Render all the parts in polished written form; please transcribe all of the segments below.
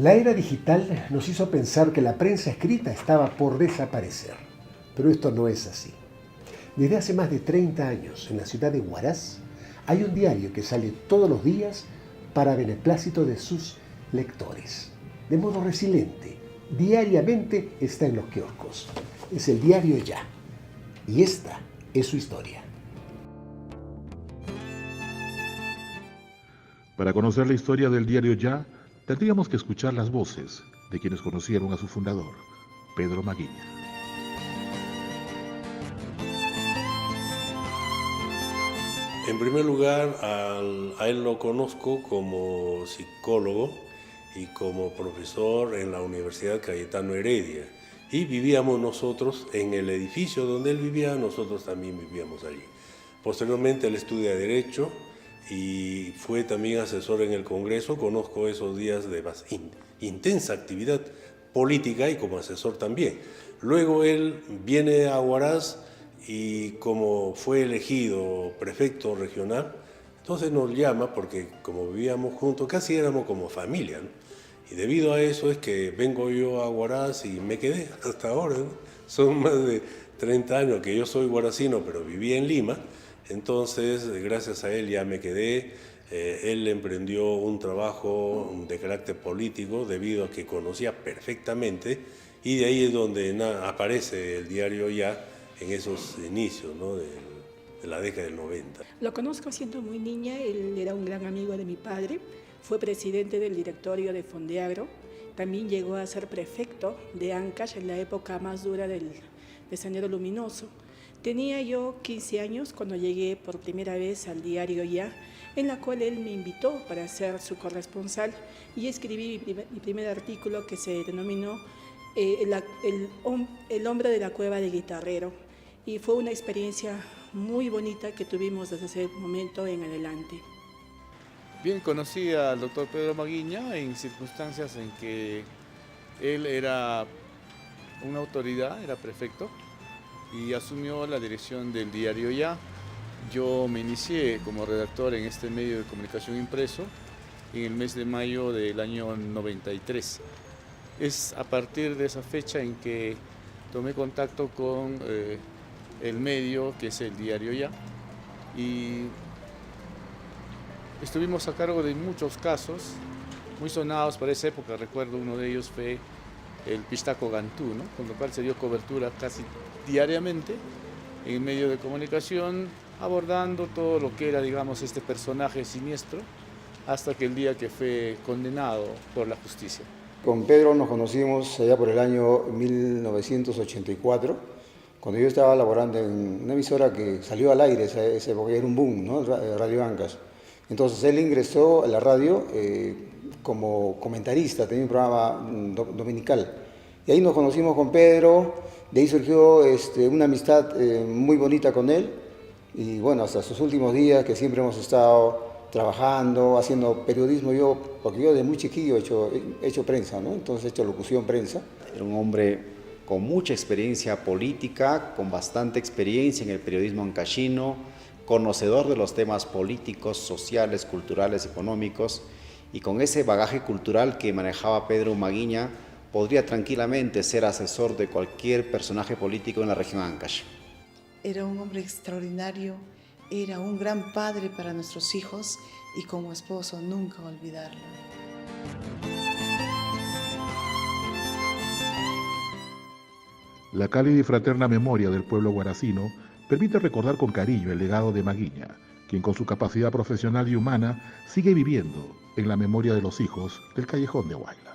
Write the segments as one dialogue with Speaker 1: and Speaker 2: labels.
Speaker 1: La era digital nos hizo pensar que la prensa escrita estaba por desaparecer, pero esto no es así. Desde hace más de 30 años, en la ciudad de Huaraz, hay un diario que sale todos los días para beneplácito de sus lectores. De modo resiliente, diariamente está en los kioscos. Es el diario Ya. Y esta es su historia.
Speaker 2: Para conocer la historia del diario Ya, tendríamos que escuchar las voces de quienes conocieron a su fundador, Pedro Maguiña.
Speaker 3: En primer lugar, a él lo conozco como psicólogo y como profesor en la Universidad Cayetano Heredia. Y vivíamos nosotros en el edificio donde él vivía, nosotros también vivíamos allí. Posteriormente él estudia Derecho y fue también asesor en el Congreso. Conozco esos días de intensa actividad política y como asesor también. Luego él viene a Huaraz y como fue elegido prefecto regional, entonces nos llama porque como vivíamos juntos, casi éramos como familia, ¿no? Y debido a eso es que vengo yo a Huaraz y me quedé hasta ahora, ¿no? Son más de 30 años que yo soy huaracino, pero viví en Lima. Entonces, gracias a él ya me quedé. Él emprendió un trabajo de carácter político debido a que conocía perfectamente, y de ahí es donde aparece el diario Ya en esos inicios, ¿no? de la década del 90.
Speaker 4: Lo conozco siendo muy niña, él era un gran amigo de mi padre, fue presidente del directorio de Fondeagro, también llegó a ser prefecto de Ancash en la época más dura del Sendero Luminoso. Tenía yo 15 años cuando llegué por primera vez al diario Ya, en la cual él me invitó para ser su corresponsal, y escribí mi primer artículo que se denominó El hombre de la cueva de Guitarrero, y fue una experiencia muy bonita que tuvimos desde ese momento en adelante.
Speaker 5: Bien, conocí al doctor Pedro Maguiña en circunstancias en que él era una autoridad, era prefecto, y asumió la dirección del diario Ya. Yo me inicié como redactor en este medio de comunicación impreso en el mes de mayo del año 93. Es a partir de esa fecha en que tomé contacto con el medio que es el diario Ya, y estuvimos a cargo de muchos casos muy sonados para esa época. Recuerdo uno de ellos fue el Pistaco Gantú, ¿no? Con lo cual se dio cobertura casi diariamente en el medio de comunicación, abordando todo lo que era, digamos, este personaje siniestro, hasta que el día que fue condenado por la justicia.
Speaker 6: Con Pedro nos conocimos allá por el año 1984, cuando yo estaba laborando en una emisora que salió al aire esa época, era un boom, ¿no? Radio Ancash. Entonces él ingresó a la radio como comentarista, tenía un programa dominical. Y ahí nos conocimos con Pedro, de ahí surgió una amistad muy bonita con él. Y bueno, hasta sus últimos días, que siempre hemos estado trabajando, haciendo periodismo, porque yo de muy chiquillo he hecho prensa, ¿no? Entonces he hecho locución prensa.
Speaker 7: Era un hombre con mucha experiencia política, con bastante experiencia en el periodismo ancashino, conocedor de los temas políticos, sociales, culturales, económicos, y con ese bagaje cultural que manejaba Pedro Maguiña, podría tranquilamente ser asesor de cualquier personaje político en la región Ancash.
Speaker 8: Era un hombre extraordinario, era un gran padre para nuestros hijos, y como esposo nunca olvidarlo.
Speaker 2: La cálida y fraterna memoria del pueblo huaracino permite recordar con cariño el legado de Maguiña, quien con su capacidad profesional y humana sigue viviendo en la memoria de los hijos del Callejón de Huaylas.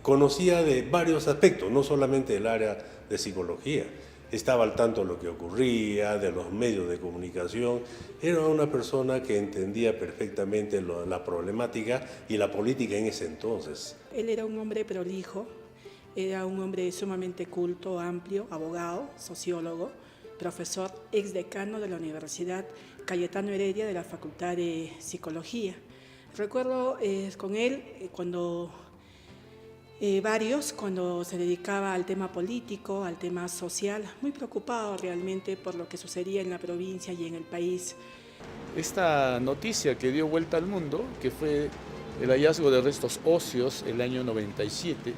Speaker 3: Conocía de varios aspectos, no solamente del área de psicología. Estaba al tanto de lo que ocurría, de los medios de comunicación. Era una persona que entendía perfectamente la problemática y la política en ese entonces.
Speaker 4: Él era un hombre prolijo, era un hombre sumamente culto, amplio, abogado, sociólogo, profesor, exdecano de la Universidad Cayetano Heredia de la Facultad de Psicología. Recuerdo con él cuando cuando se dedicaba al tema político, al tema social, muy preocupado realmente por lo que sucedía en la provincia y en el país.
Speaker 5: esta noticia que dio vuelta al mundo, que fue el hallazgo de restos óseos el año 97,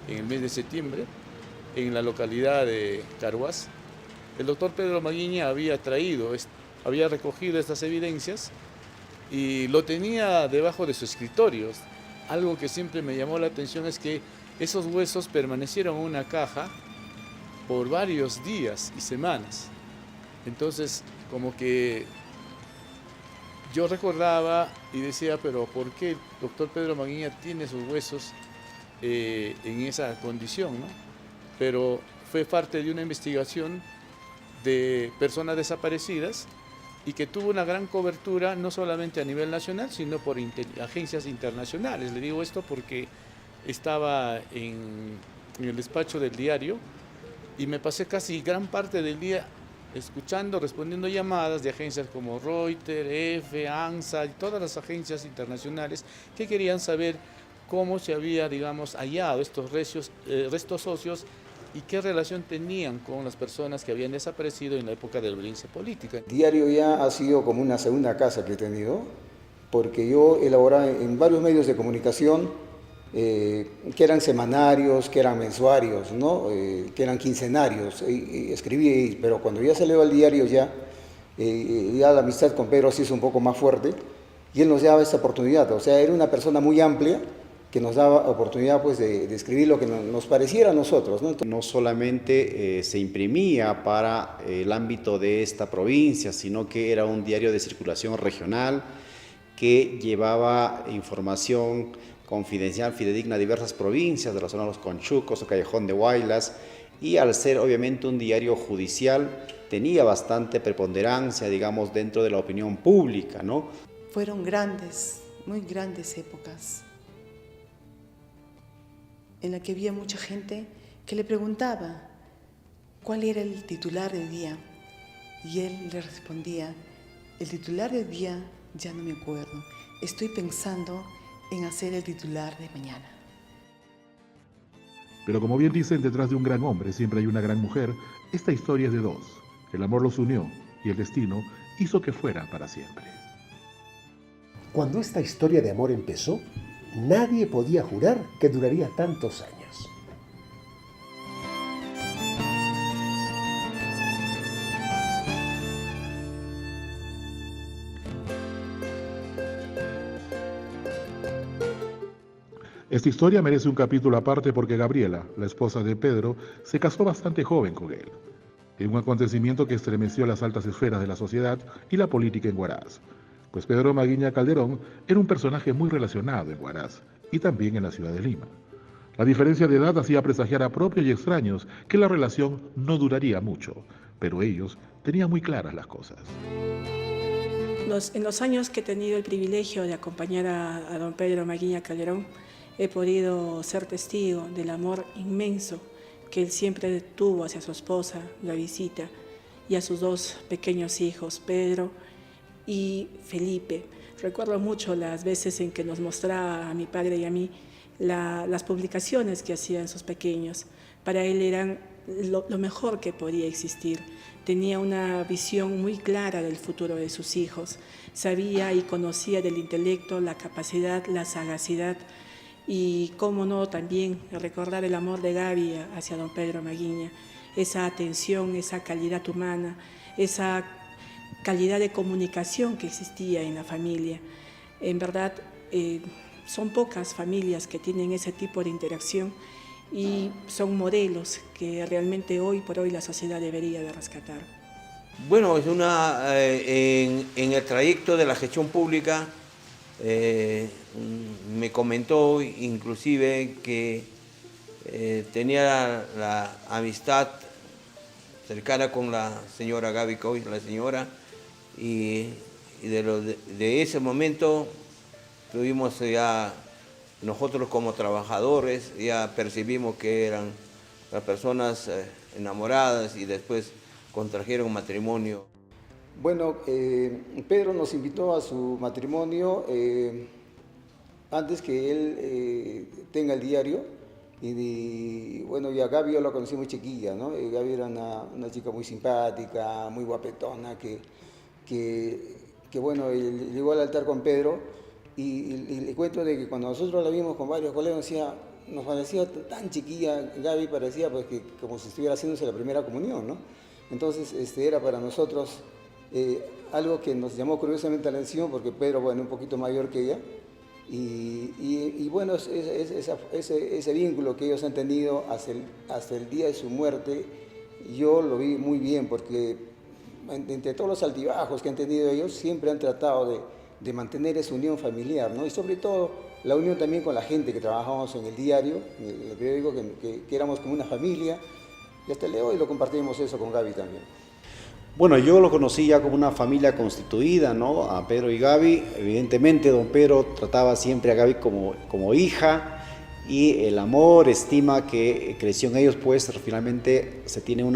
Speaker 5: en el mes de septiembre, en la localidad de Carhuaz. El doctor Pedro Maguiña había recogido estas evidencias y lo tenía debajo de su escritorio. Algo que siempre me llamó la atención es que esos huesos permanecieron en una caja por varios días y semanas. Entonces, como que yo recordaba y decía, pero ¿por qué el doctor Pedro Maguiña tiene sus huesos en esa condición, ¿no? Pero fue parte de una investigación de personas desaparecidas y que tuvo una gran cobertura no solamente a nivel nacional, sino por agencias internacionales. Le digo esto porque estaba en el despacho del diario y me pasé casi gran parte del día escuchando, respondiendo llamadas de agencias como Reuters, EFE, ANSA y todas las agencias internacionales que querían saber cómo se había, digamos, hallado estos restos óseos y qué relación tenían con las personas que habían desaparecido en la época de la violencia política.
Speaker 6: El diario ya ha sido como una segunda casa que he tenido, porque yo elaboraba en varios medios de comunicación, que eran semanarios, que eran mensuarios, ¿no? Que eran quincenarios, y escribí, pero cuando ya salió al diario ya la amistad con Pedro se hizo un poco más fuerte, y él nos daba esta oportunidad, o sea, era una persona muy amplia, que nos daba oportunidad pues, de escribir lo que nos pareciera a nosotros, ¿no?
Speaker 7: No solamente se imprimía para el ámbito de esta provincia, sino que era un diario de circulación regional que llevaba información confidencial, fidedigna a diversas provincias de la zona de los Conchucos o Callejón de Huaylas, y al ser obviamente un diario judicial tenía bastante preponderancia, digamos, dentro de la opinión pública, ¿no?
Speaker 8: Fueron grandes, muy grandes épocas, en la que había mucha gente que le preguntaba cuál era el titular del día. Y él le respondía, el titular del día ya no me acuerdo, estoy pensando en hacer el titular de mañana.
Speaker 2: Pero como bien dicen, detrás de un gran hombre siempre hay una gran mujer. Esta historia es de dos. El amor los unió y el destino hizo que fuera para siempre.
Speaker 1: Cuando esta historia de amor empezó, nadie podía jurar que duraría tantos años.
Speaker 2: Esta historia merece un capítulo aparte porque Gabriela, la esposa de Pedro, se casó bastante joven con él, en un acontecimiento que estremeció las altas esferas de la sociedad y la política en Huaraz. Pues Pedro Maguiña Calderón era un personaje muy relacionado en Huaraz y también en la ciudad de Lima. La diferencia de edad hacía presagiar a propios y extraños que la relación no duraría mucho, pero ellos tenían muy claras las cosas.
Speaker 4: En los años que he tenido el privilegio de acompañar a don Pedro Maguiña Calderón, he podido ser testigo del amor inmenso que él siempre tuvo hacia su esposa, la visita, y a sus dos pequeños hijos, Pedro y Felipe. Recuerdo mucho las veces en que nos mostraba a mi padre y a mí las publicaciones que hacían sus pequeños. Para él eran lo mejor que podía existir. Tenía una visión muy clara del futuro de sus hijos. Sabía y conocía del intelecto, la capacidad, la sagacidad y, cómo no, también recordar el amor de Gaby hacia don Pedro Maguiña. Esa atención, esa calidad humana, esa calidad de comunicación que existía en la familia. En verdad, son pocas familias que tienen ese tipo de interacción y son modelos que realmente hoy por hoy la sociedad debería de rescatar.
Speaker 9: Bueno, en el trayecto de la gestión pública me comentó inclusive que tenía la amistad cercana con la señora Gaby Coy, la señora, y de ese momento tuvimos ya, nosotros como trabajadores, ya percibimos que eran las personas enamoradas y después contrajeron matrimonio.
Speaker 6: Bueno, Pedro nos invitó a su matrimonio antes que él tenga el diario. Bueno, y a Gaby yo la conocí muy chiquilla, ¿no? Gaby era una chica muy simpática, muy guapetona, que que bueno, él llegó al altar con Pedro y le cuento de que cuando nosotros la vimos con varios colegas, nos parecía tan chiquilla, Gaby parecía pues que como si estuviera haciéndose la primera comunión, ¿no? Entonces era para nosotros algo que nos llamó curiosamente la atención porque Pedro, bueno, un poquito mayor que ella, y bueno, ese vínculo que ellos han tenido hasta el día de su muerte, yo lo vi muy bien porque entre todos los altibajos que han tenido ellos, siempre han tratado de mantener esa unión familiar, ¿no? Y sobre todo la unión también con la gente que trabajábamos en el diario, en el periódico, que éramos como una familia, y hasta el día de hoy lo compartimos eso con Gaby también.
Speaker 7: Bueno, yo lo conocí ya como una familia constituida, ¿no? A Pedro y Gaby. Evidentemente, don Pedro trataba siempre a Gaby como hija, y el amor, estima que creció en ellos, pues finalmente se tuvo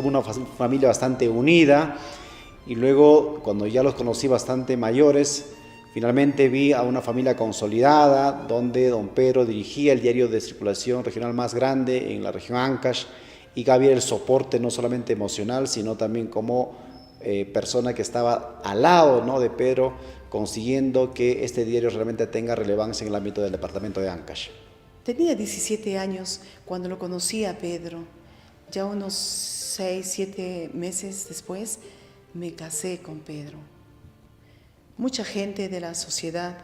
Speaker 7: una familia bastante unida. Y luego, cuando ya los conocí bastante mayores, finalmente vi a una familia consolidada, donde don Pedro dirigía el diario de circulación regional más grande en la región Ancash, y Gaby era el soporte no solamente emocional, sino también como persona que estaba al lado, ¿no?, de Pedro, consiguiendo que este diario realmente tenga relevancia en el ámbito del departamento de Ancash.
Speaker 8: Tenía 17 años cuando lo conocí a Pedro. Ya unos 6, 7 meses después me casé con Pedro. Mucha gente de la sociedad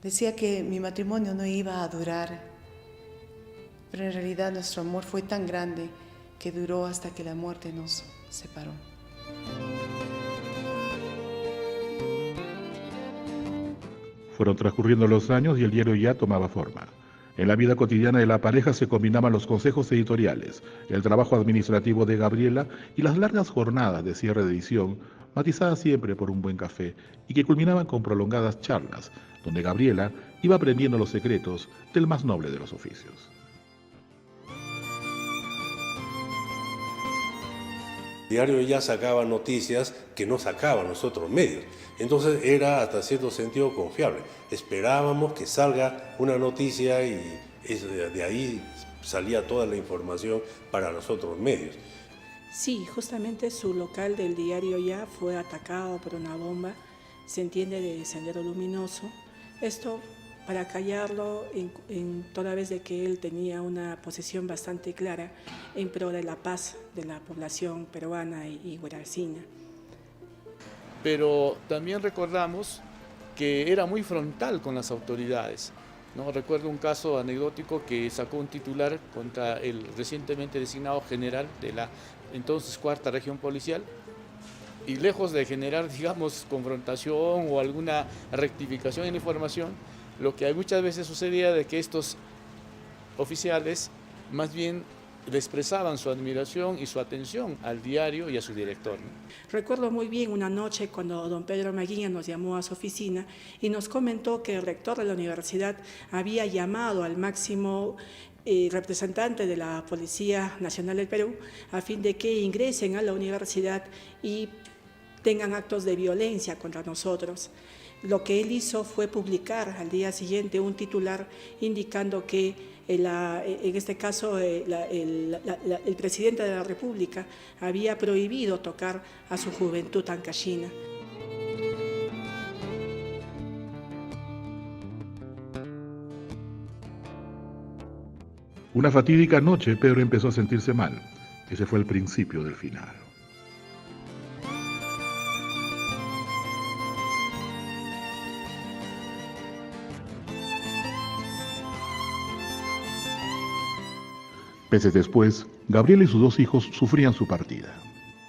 Speaker 8: decía que mi matrimonio no iba a durar, pero en realidad nuestro amor fue tan grande que duró hasta que la muerte nos separó.
Speaker 2: Fueron transcurriendo los años y el diario ya tomaba forma. En la vida cotidiana de la pareja se combinaban los consejos editoriales, el trabajo administrativo de Gabriela y las largas jornadas de cierre de edición, matizadas siempre por un buen café y que culminaban con prolongadas charlas, donde Gabriela iba aprendiendo los secretos del más noble de los oficios.
Speaker 3: El diario ya sacaba noticias que no sacaban los otros medios. Entonces era hasta cierto sentido confiable. Esperábamos que salga una noticia y de ahí salía toda la información para los otros medios.
Speaker 4: Sí, justamente su local del diario ya fue atacado por una bomba, se entiende de Sendero Luminoso. Esto para callarlo toda vez de que él tenía una posición bastante clara en pro de la paz de la población peruana y guaracina.
Speaker 5: Pero también recordamos que era muy frontal con las autoridades, ¿no? Recuerdo un caso anecdótico que sacó un titular contra el recientemente designado general de la entonces Cuarta Región Policial, y lejos de generar, digamos, confrontación o alguna rectificación en la información, lo que muchas veces sucedía de que estos oficiales más bien le expresaban su admiración y su atención al diario y a su director, ¿no?
Speaker 4: Recuerdo muy bien una noche cuando don Pedro Maguiña nos llamó a su oficina y nos comentó que el rector de la universidad había llamado al máximo representante de la Policía Nacional del Perú a fin de que ingresen a la universidad y tengan actos de violencia contra nosotros. Lo que él hizo fue publicar al día siguiente un titular indicando que en este caso el presidente de la República había prohibido tocar a su juventud ancashina.
Speaker 2: Una fatídica noche, Pedro empezó a sentirse mal. Ese fue el principio del final. Meses después, Gabriela y sus 2 hijos sufrían su partida.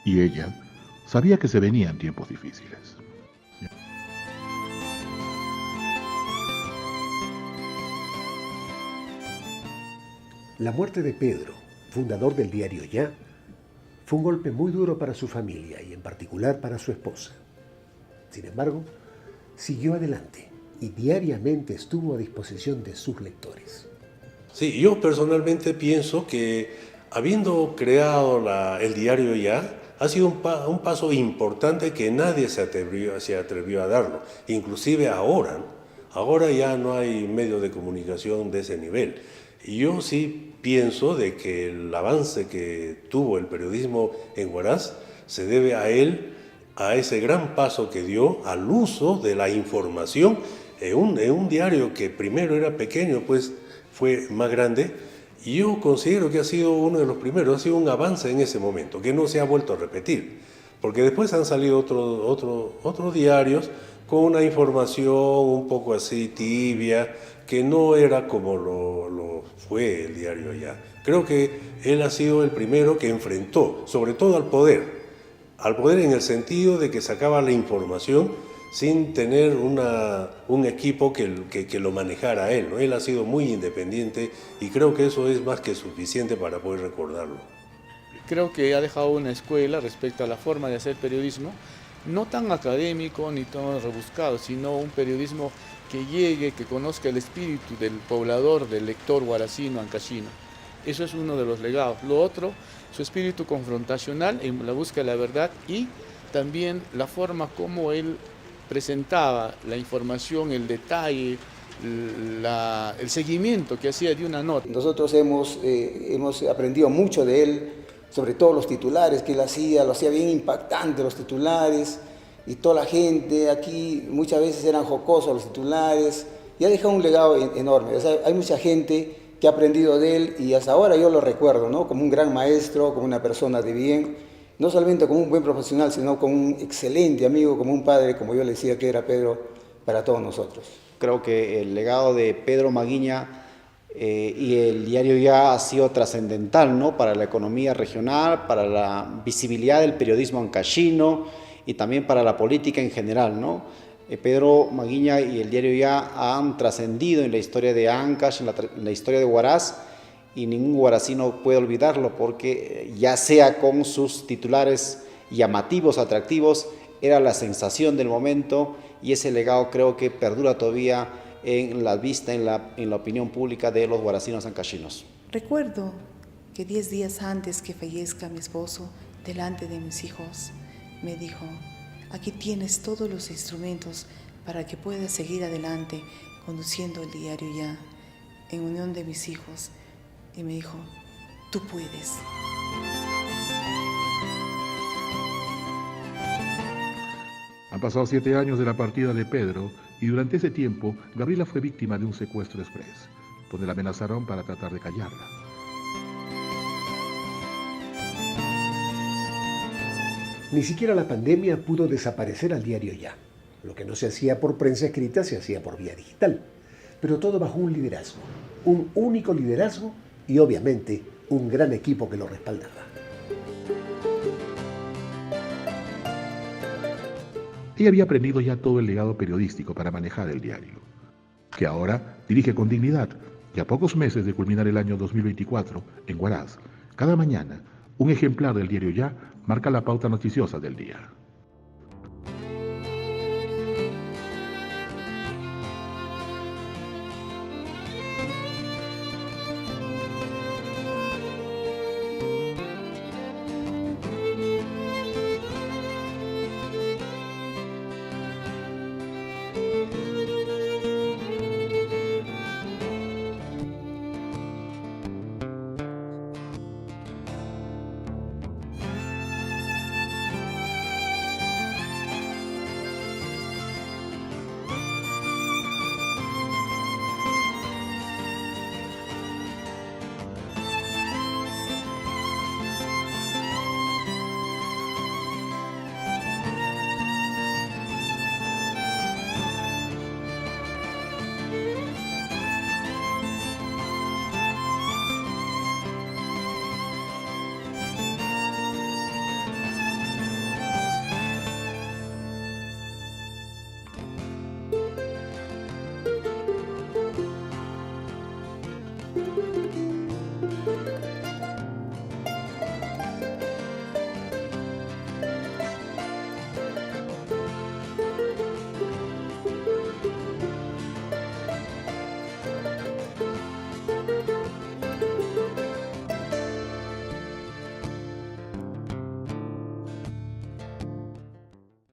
Speaker 2: Y ella sabía que se venían tiempos difíciles.
Speaker 1: La muerte de Pedro, fundador del diario Ya, fue un golpe muy duro para su familia y en particular para su esposa. Sin embargo, siguió adelante y diariamente estuvo a disposición de sus lectores.
Speaker 3: Sí, yo personalmente pienso que habiendo creado el diario Ya, ha sido un paso importante que nadie se atrevió a darlo, inclusive ahora. Ahora ya no hay medios de comunicación de ese nivel. Y yo sí pienso de que el avance que tuvo el periodismo en Huaraz se debe a él a ese gran paso que dio al uso de la información en un diario que primero era pequeño, pues fue más grande, y yo considero que ha sido uno de los primeros, ha sido un avance en ese momento, que no se ha vuelto a repetir, porque después han salido otros diarios con una información un poco así tibia, que no era como lo fue el diario Ya. Creo que él ha sido el primero que enfrentó, sobre todo al poder en el sentido de que sacaba la información sin tener un equipo que lo manejara a él, ¿no? Él ha sido muy independiente y creo que eso es más que suficiente para poder recordarlo.
Speaker 5: Creo que ha dejado una escuela respecto a la forma de hacer periodismo, no tan académico ni tan rebuscado, sino un periodismo que llegue, que conozca el espíritu del poblador, del lector guaracino, ancashino. Eso es uno de los legados. Lo otro, su espíritu confrontacional en la búsqueda de la verdad y también la forma como él presentaba la información, el detalle, el seguimiento que hacía de una nota.
Speaker 6: Nosotros hemos aprendido mucho de él, sobre todo los titulares que él hacía, lo hacía bien impactante los titulares, y toda la gente aquí muchas veces eran jocosos los titulares, y ha dejado un legado enorme. O sea, hay mucha gente que ha aprendido de él y hasta ahora yo lo recuerdo, ¿no? Como un gran maestro, como una persona de bien, no solamente como un buen profesional, sino como un excelente amigo, como un padre, como yo le decía que era Pedro para todos nosotros.
Speaker 7: Creo que el legado de Pedro Maguiña y el diario Ya ha sido trascendental, ¿no? Para la economía regional, para la visibilidad del periodismo ancashino y también para la política en general, ¿no? Pedro Maguiña y el diario Ya han trascendido en la historia de Ancash, en la historia de Huaraz, y ningún guaracino puede olvidarlo porque ya sea con sus titulares llamativos, atractivos, era la sensación del momento y ese legado creo que perdura todavía en la vista, en la opinión pública de los guaracinos ancashinos.
Speaker 8: Recuerdo que 10 días antes que fallezca mi esposo, delante de mis hijos, me dijo: aquí tienes todos los instrumentos para que puedas seguir adelante conduciendo el diario Ya, en unión de mis hijos. Y me dijo: tú puedes.
Speaker 2: Han pasado 7 años de la partida de Pedro y durante ese tiempo Gabriela fue víctima de un secuestro express, donde la amenazaron para tratar de callarla.
Speaker 1: Ni siquiera la pandemia pudo desaparecer al diario Ya. Lo que no se hacía por prensa escrita se hacía por vía digital. Pero todo bajo un liderazgo, un único liderazgo y obviamente un gran equipo que lo respaldaba.
Speaker 2: Ella había aprendido ya todo el legado periodístico para manejar el diario, que ahora dirige con dignidad y a pocos meses de culminar el año 2024 en Huaraz. Cada mañana, un ejemplar del diario Ya marca la pauta noticiosa del día.